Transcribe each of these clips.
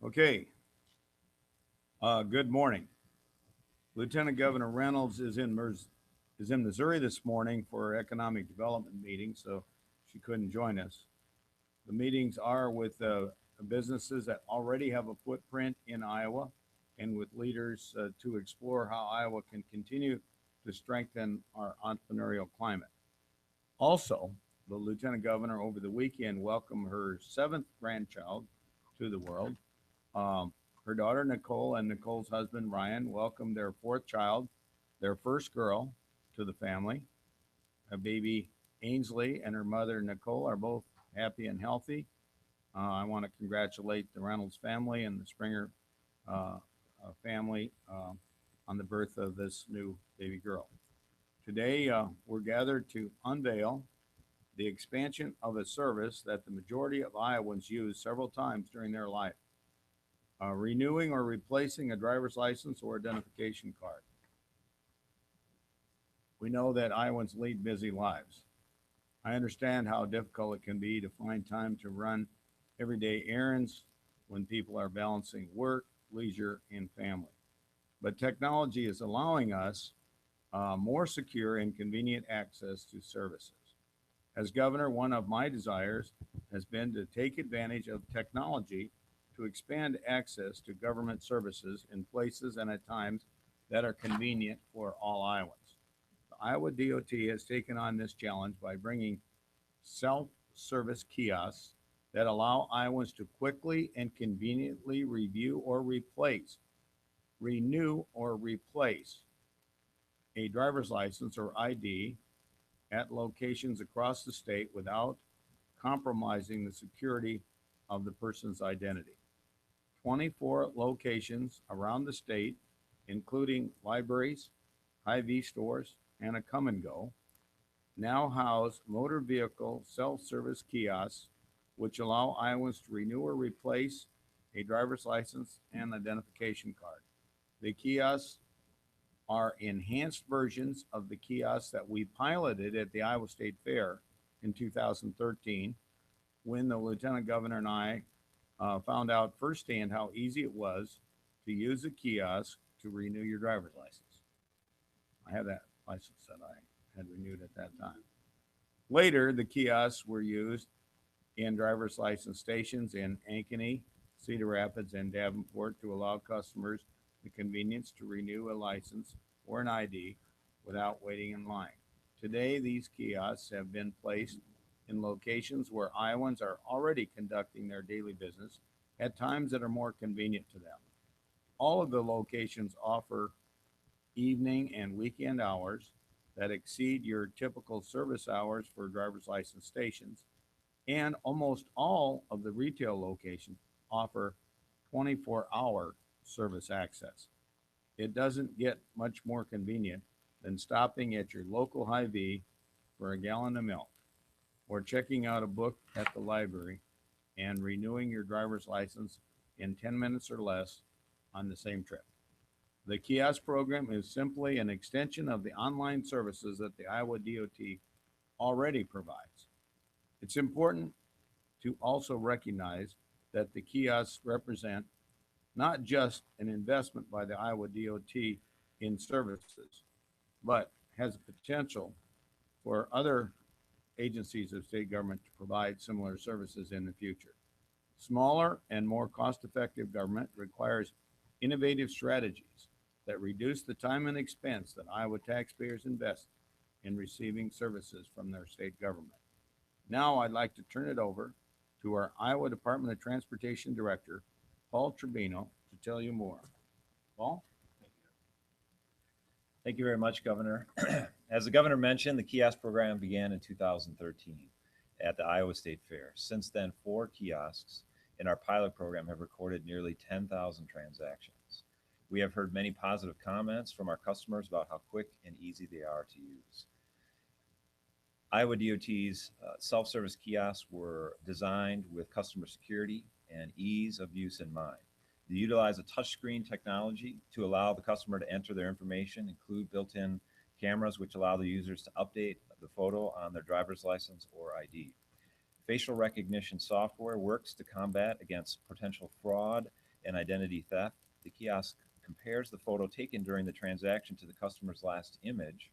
Okay, good morning. Lieutenant Governor Reynolds is in Missouri this morning for economic development meeting, so she couldn't join us. The meetings are with businesses that already have a footprint in Iowa and with leaders to explore how Iowa can continue to strengthen our entrepreneurial climate. Also, the Lieutenant Governor over the weekend welcomed her seventh grandchild to the world. Um, Her daughter Nicole and Nicole's husband Ryan welcomed their fourth child, their first girl, to the family. A baby Ainsley and her mother Nicole are both happy and healthy. I want to congratulate the Reynolds family and the Springer family on the birth of this new baby girl. Today, we're gathered to unveil the expansion of a service that the majority of Iowans use several times during their life, renewing or replacing a driver's license or identification card. We know that Iowans lead busy lives. I understand how difficult it can be to find time to run everyday errands when people are balancing work, leisure, and family. But technology is allowing us more secure and convenient access to services. As governor, one of my desires has been to take advantage of technology to expand access to government services in places and at times that are convenient for all Iowans. The Iowa DOT has taken on this challenge by bringing self service kiosks that allow Iowans to quickly and conveniently renew or replace a driver's license or ID at locations across the state without compromising the security of the person's identity. 24 locations around the state, including libraries, Hy-Vee stores, and a come and go, now house motor vehicle self-service kiosks which allow Iowans to renew or replace a driver's license and identification card. The kiosks are enhanced versions of the kiosks that we piloted at the Iowa State Fair in 2013 when the Lieutenant Governor and I found out firsthand how easy it was to use a kiosk to renew your driver's license. I have that license that I had renewed at that time. Later, the kiosks were used in driver's license stations in Ankeny, Cedar Rapids, and Davenport to allow customers the convenience to renew a license or an ID without waiting in line. Today, these kiosks have been placed in locations where Iowans are already conducting their daily business at times that are more convenient to them. All of the locations offer evening and weekend hours that exceed your typical service hours for driver's license stations, and almost all of the retail locations offer 24-hour service access. It doesn't get much more convenient than stopping at your local Hy-Vee for a gallon of milk or checking out a book at the library and renewing your driver's license in 10 minutes or less on the same trip. The kiosk program is simply an extension of the online services that the Iowa DOT already provides. It's important to also recognize that the kiosks represent not just an investment by the Iowa DOT in services, but has a potential for other agencies of state government to provide similar services in the future. Smaller and more cost effective government requires innovative strategies that reduce the time and expense that Iowa taxpayers invest in receiving services from their state government. Now I'd like to turn it over to our Iowa Department of Transportation Director, Paul Tribino, to tell you more. Paul? Thank you very much, Governor. As the governor mentioned, the kiosk program began in 2013 at the Iowa State Fair. Since then, 4 kiosks in our pilot program have recorded nearly 10,000 transactions. We have heard many positive comments from our customers about how quick and easy they are to use. Iowa DOT's self-service kiosks were designed with customer security and ease of use in mind. They utilize a touchscreen technology to allow the customer to enter their information, include built-in cameras which allow the users to update the photo on their driver's license or ID. Facial recognition software works to combat against potential fraud and identity theft, the kiosk compares the photo taken during the transaction to the customer's last image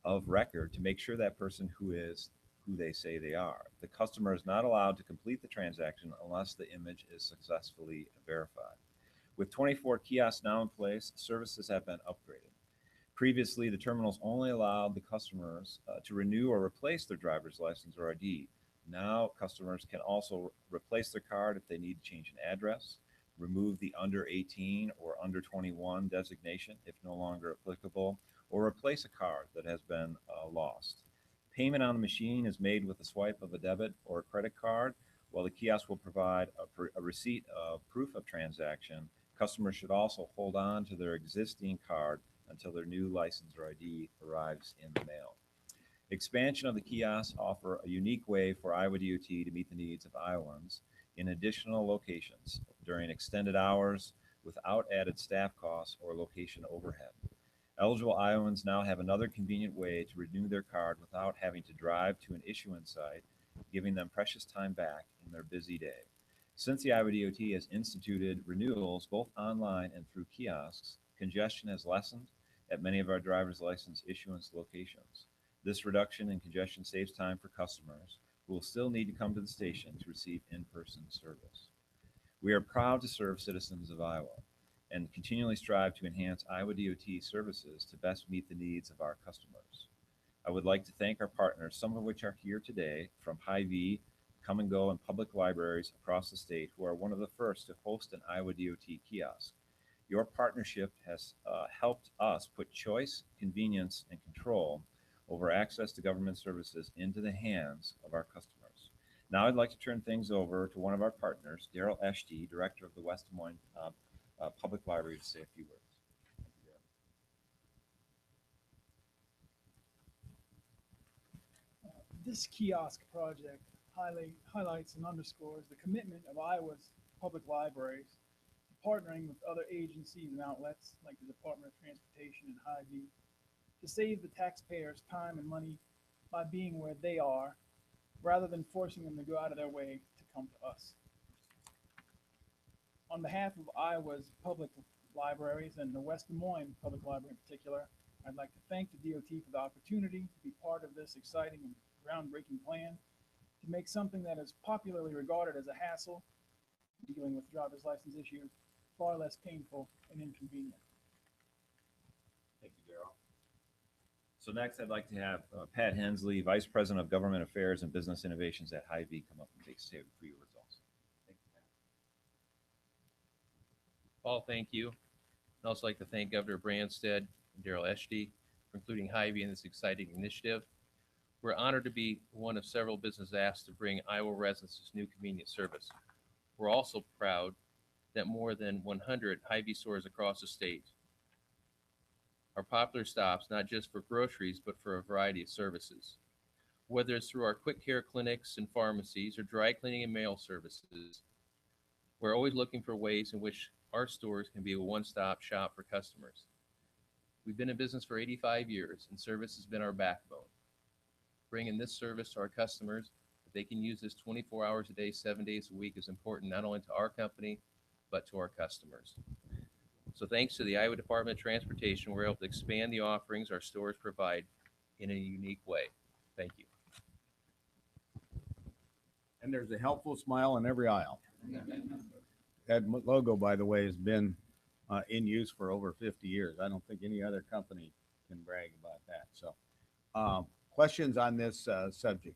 of record to make sure that person who is who they say they are. The customer is not allowed to complete the transaction unless the image is successfully verified. With 24 kiosks now in place, services have been upgraded. Previously, the terminals only allowed the customers to renew or replace their driver's license or ID. Now, customers can also replace their card if they need to change an address, remove the under 18 or under 21 designation if no longer applicable, or replace a card that has been lost. Payment on the machine is made with a swipe of a debit or a credit card, while the kiosk will provide a receipt of proof of transaction. Customers should also hold on to their existing card until their new license or ID arrives in the mail. Expansion of the kiosks offer a unique way for Iowa DOT to meet the needs of Iowans in additional locations during extended hours without added staff costs or location overhead. Eligible Iowans now have another convenient way to renew their card without having to drive to an issuance site, giving them precious time back in their busy day. Since the Iowa DOT has instituted renewals both online and through kiosks, congestion has lessened at many of our driver's license issuance locations. This reduction in congestion saves time for customers who will still need to come to the station to receive in-person service. We are proud to serve citizens of Iowa and continually strive to enhance Iowa DOT services to best meet the needs of our customers. I would like to thank our partners, some of which are here today, from Hy-Vee, Come and Go, and public libraries across the state, who are one of the first to host an Iowa DOT kiosk. Your partnership has helped us put choice, convenience, and control over access to government services into the hands of our customers. Now I'd like to turn things over to one of our partners, Daryl Eshty, Director of the West Des Moines Public Library, to say a few words. This kiosk project highlights and underscores the commitment of Iowa's public libraries to partnering with other agencies and outlets like the Department of Transportation and Hy-Vee to save the taxpayers time and money by being where they are rather than forcing them to go out of their way to come to us. On behalf of Iowa's public libraries and the West Des Moines Public Library in particular, I'd like to thank the DOT for the opportunity to be part of this exciting and groundbreaking plan to make something that is popularly regarded as a hassle, dealing with driver's license issues, far less painful and inconvenient. Thank you, Daryl. So next, I'd like to have Pat Hensley, Vice President of Government Affairs and Business Innovations at Hy-Vee, come up and say a few words also. Thank you, Pat. Paul, thank you. I'd also like to thank Governor Branstad and Daryl Eshty for including Hy-Vee in this exciting initiative. We're honored to be one of several businesses asked to bring Iowa residents this new convenient service. We're also proud that more than 100 Hy-Vee stores across the state are popular stops, not just for groceries, but for a variety of services. Whether it's through our quick care clinics and pharmacies or dry cleaning and mail services, we're always looking for ways in which our stores can be a one-stop shop for customers. We've been in business for 85 years, and service has been our backbone. Bringing this service to our customers, that they can use this 24 hours a day, 7 days a week, is important not only to our company, but to our customers. So thanks to the Iowa Department of Transportation, we're able to expand the offerings our stores provide in a unique way. Thank you. And there's a helpful smile in every aisle. That logo, by the way, has been in use for over 50 years. I don't think any other company can brag about that. So questions on this subject?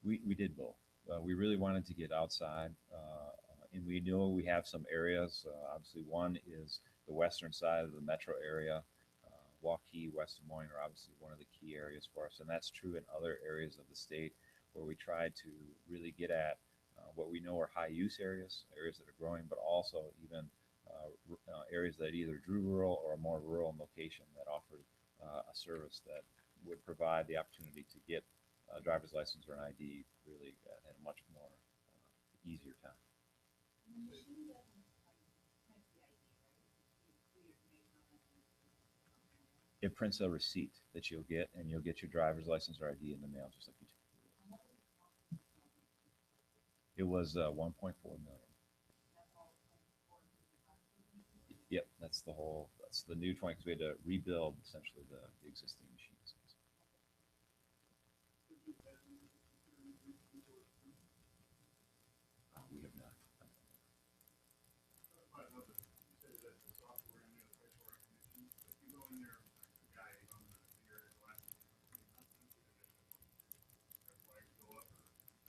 We did both. We really wanted to get outside, and we know we have some areas. Obviously, one is the western side of the metro area. Waukee, West Des Moines are obviously one of the key areas for us, and that's true in other areas of the state where we try to really get at what we know are high use areas, areas that are growing, but also even areas that either drew rural or a more rural location that offered a service that would provide the opportunity to get a driver's license or an ID really at a much more easier time. It prints a receipt that you'll get, and you'll get your driver's license or ID in the mail, just like you do. It was 1.4 million. Yep, that's the new 20, because we had to rebuild essentially the existing machines. We have not.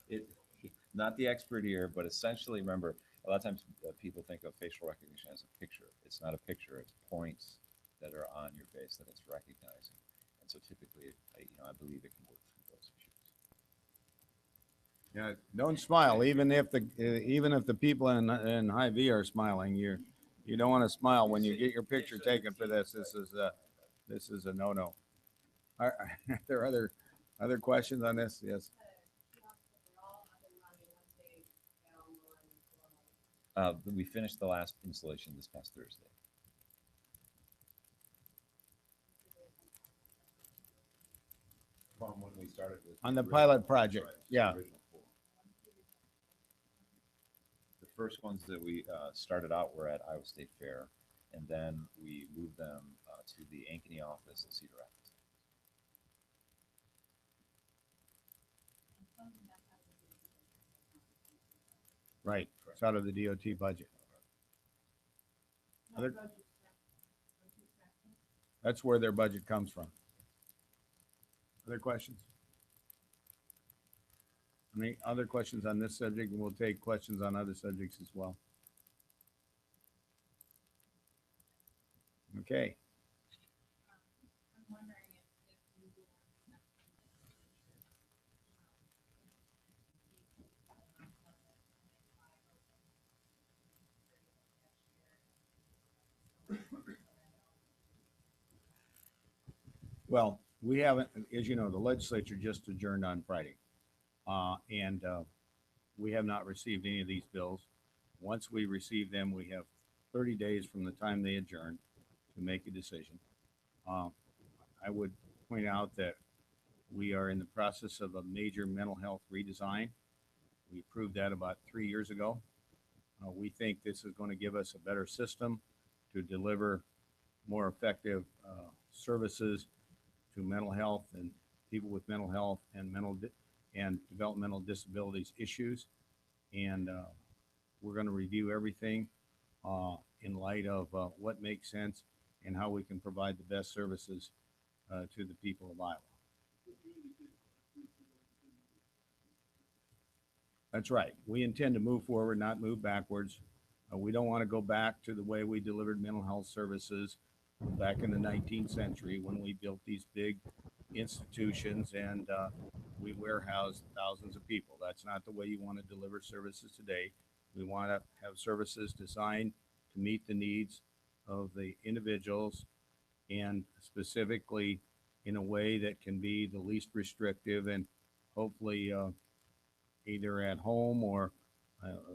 It, not the expert here, but essentially, remember, a lot of times people think of facial recognition as a picture. It's not a picture. It's points that are on your face that it's recognizing. And so typically, I believe it can work through those issues. Yeah, don't smile, even if the people in Hy-Vee are smiling, you don't want to smile when you get your picture taken for this. This is a no-no. Are there other questions on this? Yes. We finished the last installation this past Thursday. From when we started with On the original- pilot project, right, yeah. the original 4. The first ones that we started out were at Iowa State Fair, and then we moved them to the Ankeny office in Cedar Rapids. Right, it's out of the DOT budget. Other- That's where their budget comes from. Other questions? Any other questions on this subject? And we'll take questions on other subjects as well. Okay. Well, we haven't, as you know, the legislature just adjourned on Friday. And we have not received any of these bills. Once we receive them, we have 30 days from the time they adjourn to make a decision. I would point out that we are in the process of a major mental health redesign. We approved that about 3 years ago. We think this is going to give us a better system to deliver more effective services to mental health and people with mental health and and developmental disabilities issues. And we're going to review everything in light of what makes sense and how we can provide the best services to the people of Iowa. That's right. We intend to move forward, not move backwards. We don't want to go back to the way we delivered mental health services back in the 19th century when we built these big institutions and we warehoused thousands of people. That's not the way you want to deliver services today. We want to have services designed to meet the needs of the individuals and specifically in a way that can be the least restrictive and hopefully either at home or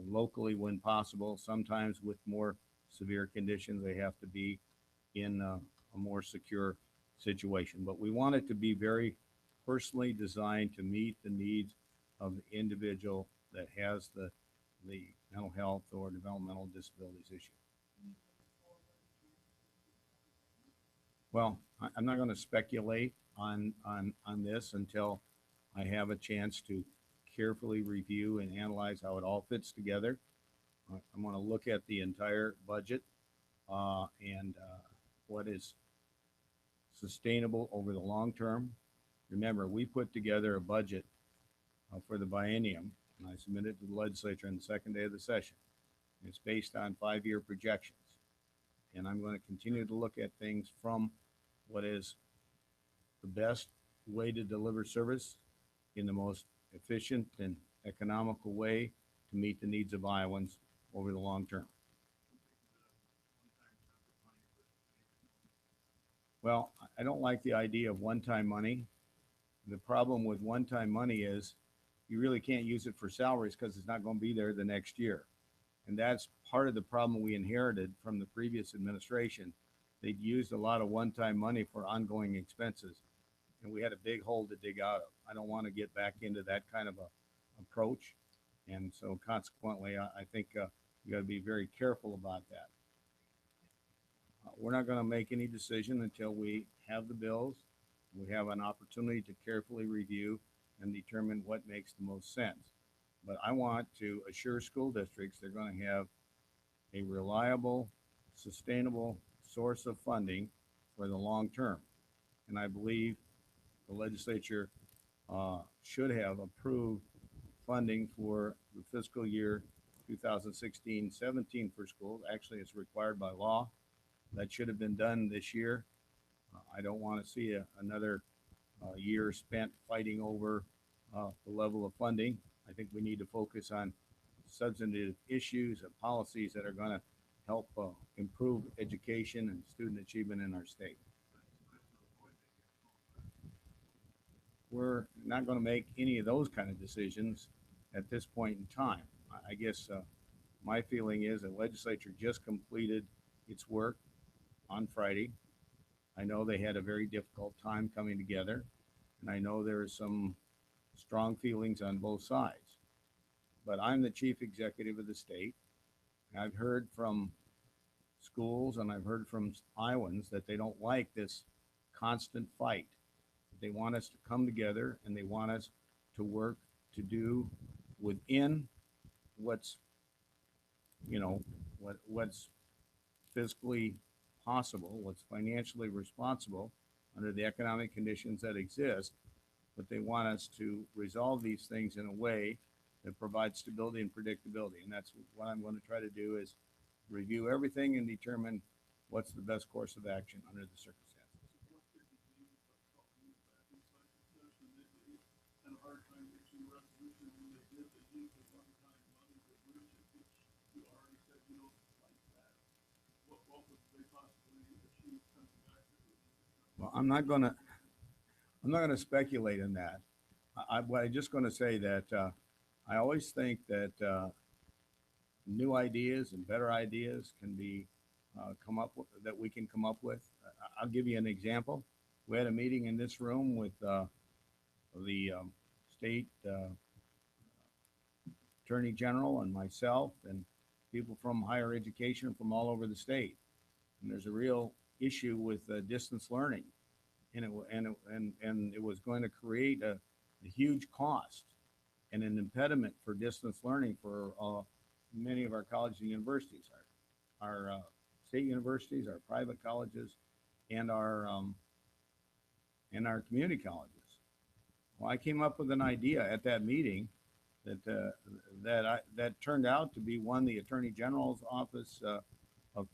locally when possible. Sometimes with more severe conditions, they have to be in a more secure situation. But we want it to be very personally designed to meet the needs of the individual that has the mental health or developmental disabilities issue. Well, I'm not going to speculate on this until I have a chance to carefully review and analyze how it all fits together. I'm going to look at the entire budget and what is sustainable over the long term. Remember, we put together a budget for the biennium, and I submitted to the legislature on the second day of the session. It's based on 5-year projections. And I'm going to continue to look at things from what is the best way to deliver service in the most efficient and economical way to meet the needs of Iowans over the long term. Well, I don't like the idea of one-time money. The problem with one-time money is you really can't use it for salaries because it's not going to be there the next year. And that's part of the problem we inherited from the previous administration they'd used a lot of one-time money for ongoing expenses, and we had a big hole to dig out of. I don't want to get back into that kind of a approach, and so consequently, I think you got to be very careful about that. We're not going to make any decision until we have the bills. We have an opportunity to carefully review and determine what makes the most sense. But I want to assure school districts they're going to have a reliable, sustainable source of funding for the long term. And I believe the legislature should have approved funding for the fiscal year 2016-17 for schools. Actually, it's required by law. That should have been done this year. I don't want to see another year spent fighting over the level of funding. I think we need to focus on substantive issues and policies that are going to help improve education and student achievement in our state. We're not going to make any of those kind of decisions at this point in time. I guess my feeling is the legislature just completed its work on Friday. I know they had a very difficult time coming together, and I know there are some strong feelings on both sides. But I'm the chief executive of the state. I've heard from schools and I've heard from Iowans that they don't like this constant fight. They want us to come together and they want us to work to do within what's, what's fiscally possible, what's financially responsible under the economic conditions that exist, but they want us to resolve these things in a way that provides stability and predictability. And that's what I'm going to try to do is review everything and determine what's the best course of action under the circumstances. Well, I'm not gonna speculate in that. I'm just gonna say that I always think that new ideas and better ideas can be come up with, that we can come up with. I'll give you an example. We had a meeting in this room with the state attorney general and myself and people from higher education from all over the state. And there's a real issue with distance learning, and it was going to create a huge cost and an impediment for distance learning for many of our colleges and universities, our state universities, our private colleges, and our community colleges. Well, I came up with an idea at that meeting that turned out to be one the Attorney General's office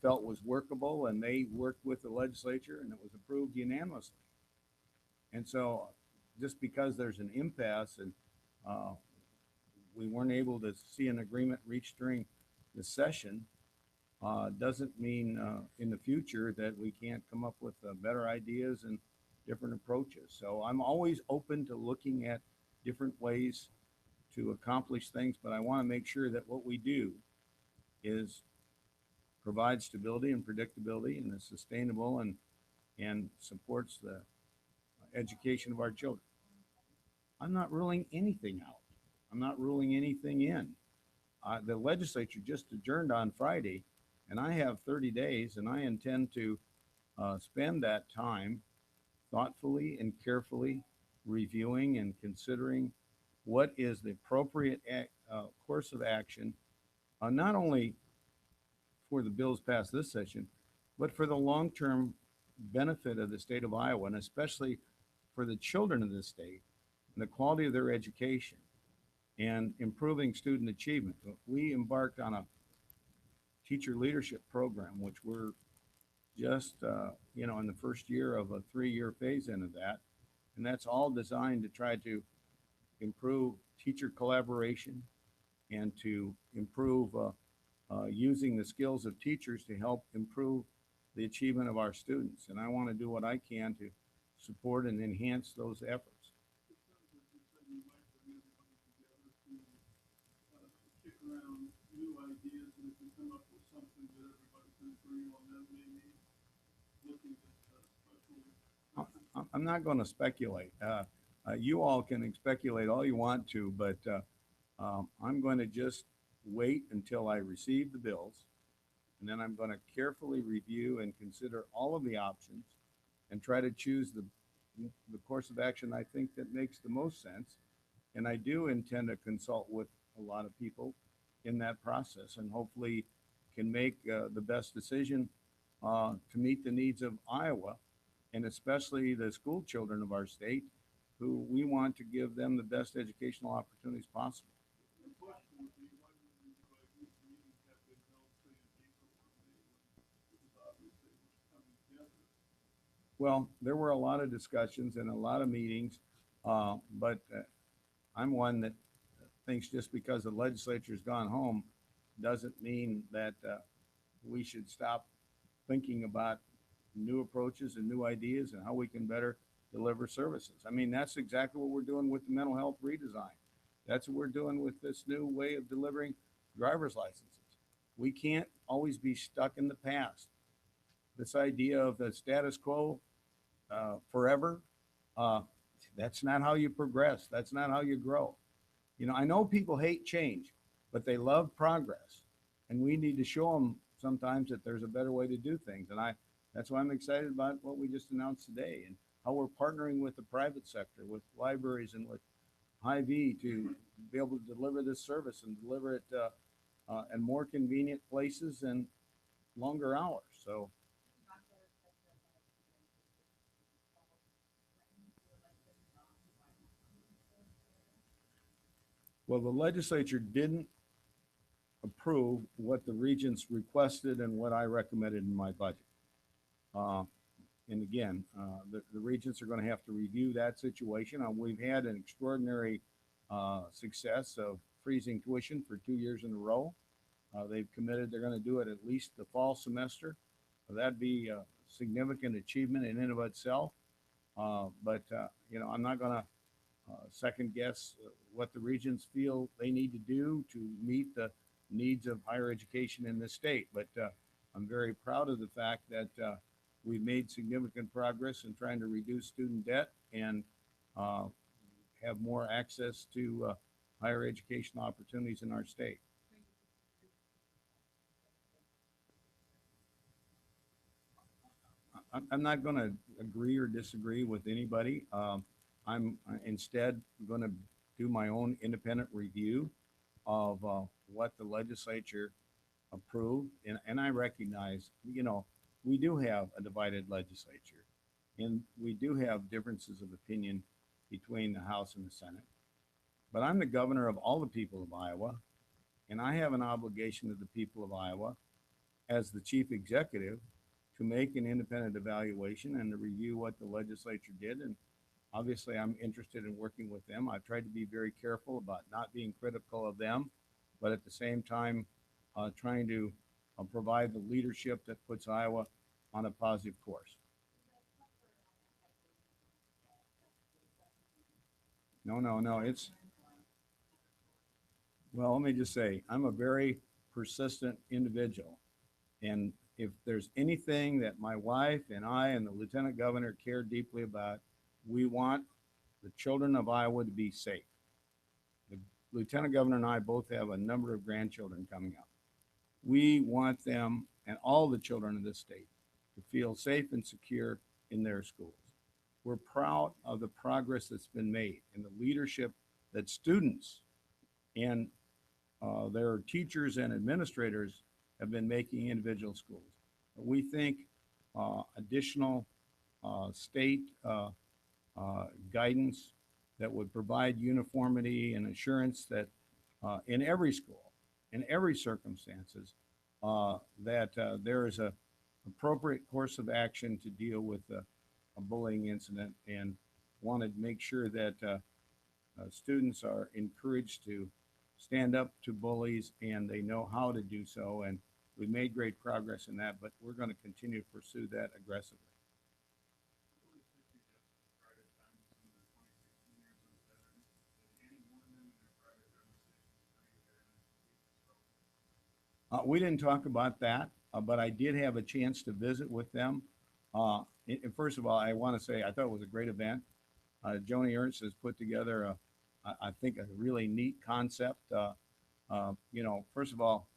felt was workable, and they worked with the legislature, and it was approved unanimously. And so, just because there's an impasse and we weren't able to see an agreement reached during the session, doesn't mean in the future that we can't come up with better ideas and different approaches. So I'm always open to looking at different ways to accomplish things, but I want to make sure that what we do is provide stability and predictability and is sustainable and supports the education of our children. I'm not ruling anything out. I'm not ruling anything in. The legislature just adjourned on Friday, and I have 30 days, and I intend to spend that time thoughtfully and carefully reviewing and considering what is the appropriate course of action, not only for the bills passed this session, but for the long-term benefit of the state of Iowa, and especially for the children of the state and the quality of their education and improving student achievement. We embarked on a teacher leadership program, which we're just, in the first year of a 3-year phase into that. And that's all designed to try to improve teacher collaboration and to improve using the skills of teachers to help improve the achievement of our students. And I want to do what I can to support and enhance those efforts. I'm not going to speculate. You all can speculate all you want to, but I'm going to just wait until I receive the bills, and then I'm going to carefully review and consider all of the options and try to choose the course of action I think that makes the most sense. And I do intend to consult with a lot of people in that process and hopefully can make the best decision to meet the needs of Iowa and especially the school children of our state who we want to give them the best educational opportunities possible. The question would be, why wouldn't these meetings have been held, say, in April or May, when it was obvious they were coming together? Well, there were a lot of discussions and a lot of meetings, but I'm one that thinks just because the legislature's gone home doesn't mean that we should stop thinking about new approaches and new ideas and how we can better deliver services. I mean, that's exactly what we're doing with the mental health redesign. That's what we're doing with this new way of delivering driver's licenses. We can't always be stuck in the past. This idea of the status quo forever, uh, that's not how you progress. That's not how you grow. You know, I know people hate change, but they love progress. And we need to show them sometimes that there's a better way to do things. And that's why I'm excited about what we just announced today and how we're partnering with the private sector, with libraries and with Hy-Vee to be able to deliver this service and deliver it in more convenient places and longer hours. So, well, the legislature didn't approve what the regents requested and what I recommended in my budget. Uh, and again, the regents are going to have to review that situation. We've had an extraordinary success of freezing tuition for 2 years in a row. They've committed they're going to do it at least the fall semester. That'd be a significant achievement in and of itself. But you know, I'm not going to second guess what the regents feel they need to do to meet the needs of higher education in this state. But I'm very proud of the fact that we've made significant progress in trying to reduce student debt and have more access to higher education opportunities in our state. I'm not going to agree or disagree with anybody. I'm instead going to do my own independent review of what the legislature approved. And I recognize, you know, we do have a divided legislature and we do have differences of opinion between the House and the Senate. But I'm the governor of all the people of Iowa, and I have an obligation to the people of Iowa as the chief executive to make an independent evaluation and to review what the legislature did. And obviously, I'm interested in working with them. I've tried to be very careful about not being critical of them, but at the same time, trying to provide the leadership that puts Iowa on a positive course. No. Well, let me just say, I'm a very persistent individual. And if there's anything that my wife and I and the lieutenant governor care deeply about, we want the children of Iowa to be safe. The lieutenant governor and I both have a number of grandchildren coming up. We want them and all the children of this state to feel safe and secure in their schools. We're proud of the progress that's been made and the leadership that students and their teachers and administrators have been making individual schools. We think additional state guidance that would provide uniformity and assurance that in every school, in every circumstances, that there is a appropriate course of action to deal with a bullying incident, and wanted to make sure that students are encouraged to stand up to bullies and they know how to do so. And we've made great progress in that, but we're going to continue to pursue that aggressively. We didn't talk about that, but I did have a chance to visit with them first of all, I want to say I thought it was a great event. Joni Ernst has put together I think a really neat concept. First of all,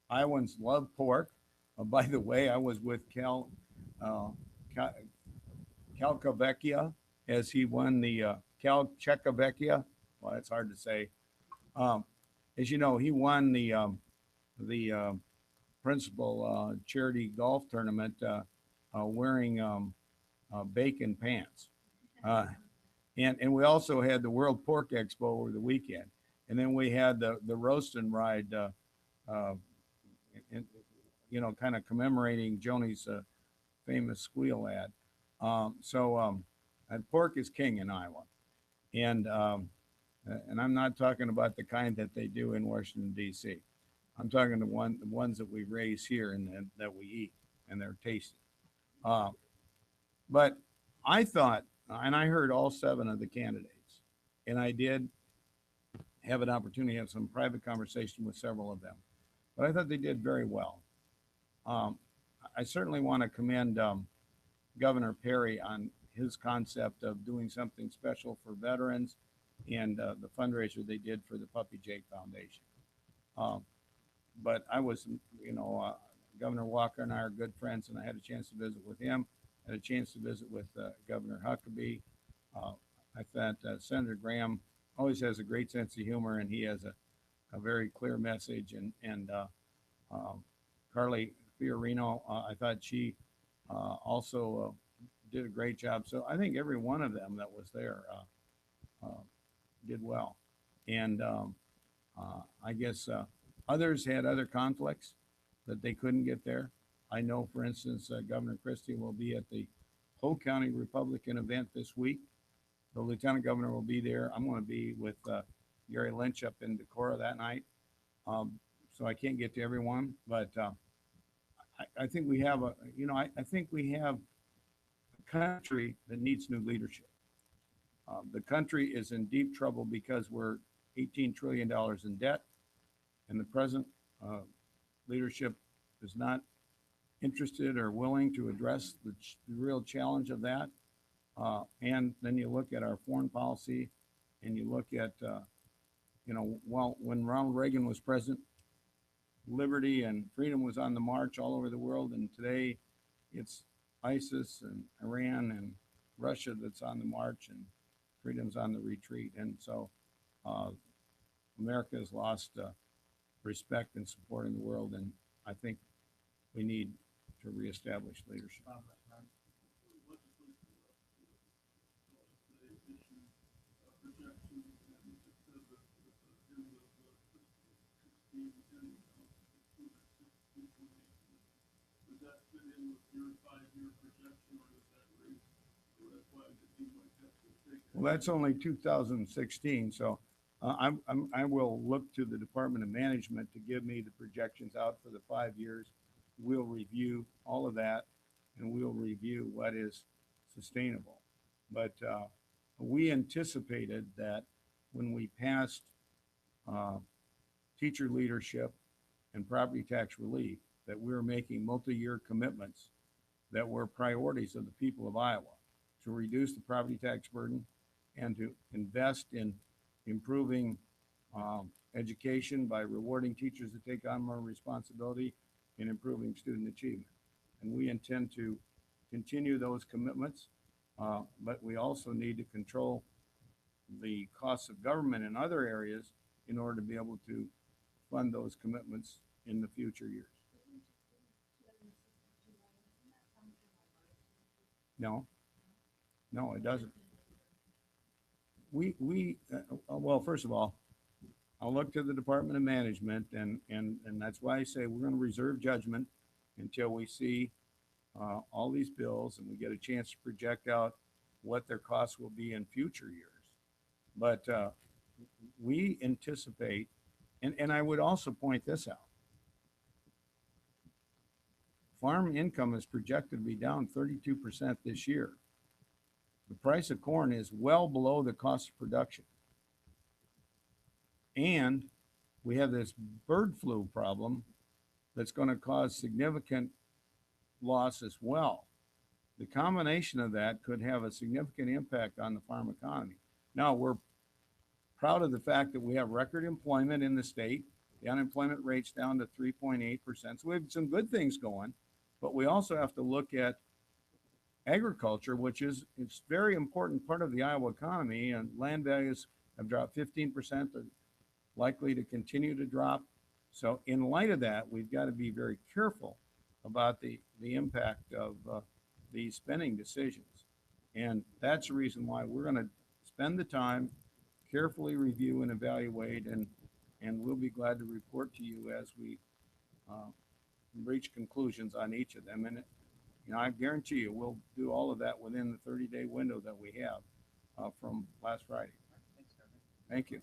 Iowans love pork. By the way, I was with uh, Cal, Calcavecchia as he won the Cal Czechoslovakia. Well, that's hard to say. Um, as you know, he won the principal charity golf tournament wearing bacon pants. Uh, and we also had the World Pork Expo over the weekend, and then we had the roast and ride, uh, in, kind of commemorating Joni's famous squeal ad. And pork is king in Iowa, and and I'm not talking about the kind that they do in Washington D.C. I'm talking the ones that we raise here and that we eat, and they're tasty. Uh, but I thought, and I heard all seven of the candidates, and I did have an opportunity to have some private conversation with several of them. But I thought they did very well. Um, I certainly want to commend Governor Perry on his concept of doing something special for veterans and the fundraiser they did for the Puppy Jake Foundation. Um, but I was, Governor Walker and I are good friends, and I had a chance to visit with him. Had a chance to visit with Governor Huckabee. Uh, I thought Senator Graham always has a great sense of humor, and he has a very clear message. And Carly Fiorino, I thought she also did a great job. So I think every one of them that was there did well. And I guess others had other conflicts that they couldn't get there. I know, for instance, Governor Christie will be at the Polk County Republican event this week. The Lieutenant Governor will be there. I'm going to be with Gary Lynch up in Decorah that night. So I can't get to everyone, but I think we have I think we have a country that needs new leadership. The country is in deep trouble because we're $18 trillion in debt, and the present leadership is not interested or willing to address the real challenge of that. And then you look at our foreign policy, and you look at, well, when Ronald Reagan was president, liberty and freedom was on the march all over the world, and today it's ISIS and Iran and Russia that's on the march, and freedom's on the retreat. And so America has lost respect and support in the world, and I think we need to reestablish leadership. Well, that's only 2016, so I will look to the Department of Management to give me the projections out for the 5 years. We'll review all of that, and we'll review what is sustainable. But we anticipated that when we passed teacher leadership and property tax relief, that we were making multi-year commitments that were priorities of the people of Iowa to reduce the property tax burden and to invest in improving education by rewarding teachers that take on more responsibility and improving student achievement. And we intend to continue those commitments, but we also need to control the costs of government in other areas in order to be able to fund those commitments in the future years. No, it doesn't. Well, first of all, I'll look to the Department of Management, and that's why I say we're going to reserve judgment until we see all these bills and we get a chance to project out what their costs will be in future years. But we anticipate, and I would also point this out, farm income is projected to be down 32% this year. The price of corn is well below the cost of production. And we have this bird flu problem that's going to cause significant loss as well. the combination of that could have a significant impact on the farm economy. Now, we're proud of the fact that we have record employment in the state. The unemployment rate's down to 3.8%. So we have some good things going, but we also have to look at agriculture, which is it's very important part of the Iowa economy, and land values have dropped 15%, are likely to continue to drop. So in light of that, we've got to be very careful about the impact of these spending decisions. And that's the reason why we're going to spend the time, carefully review and evaluate, and we'll be glad to report to you as we reach conclusions on each of them. And I guarantee you, we'll do all of that within the 30-day window that we have from last Friday. Thanks, Governor. Thank you.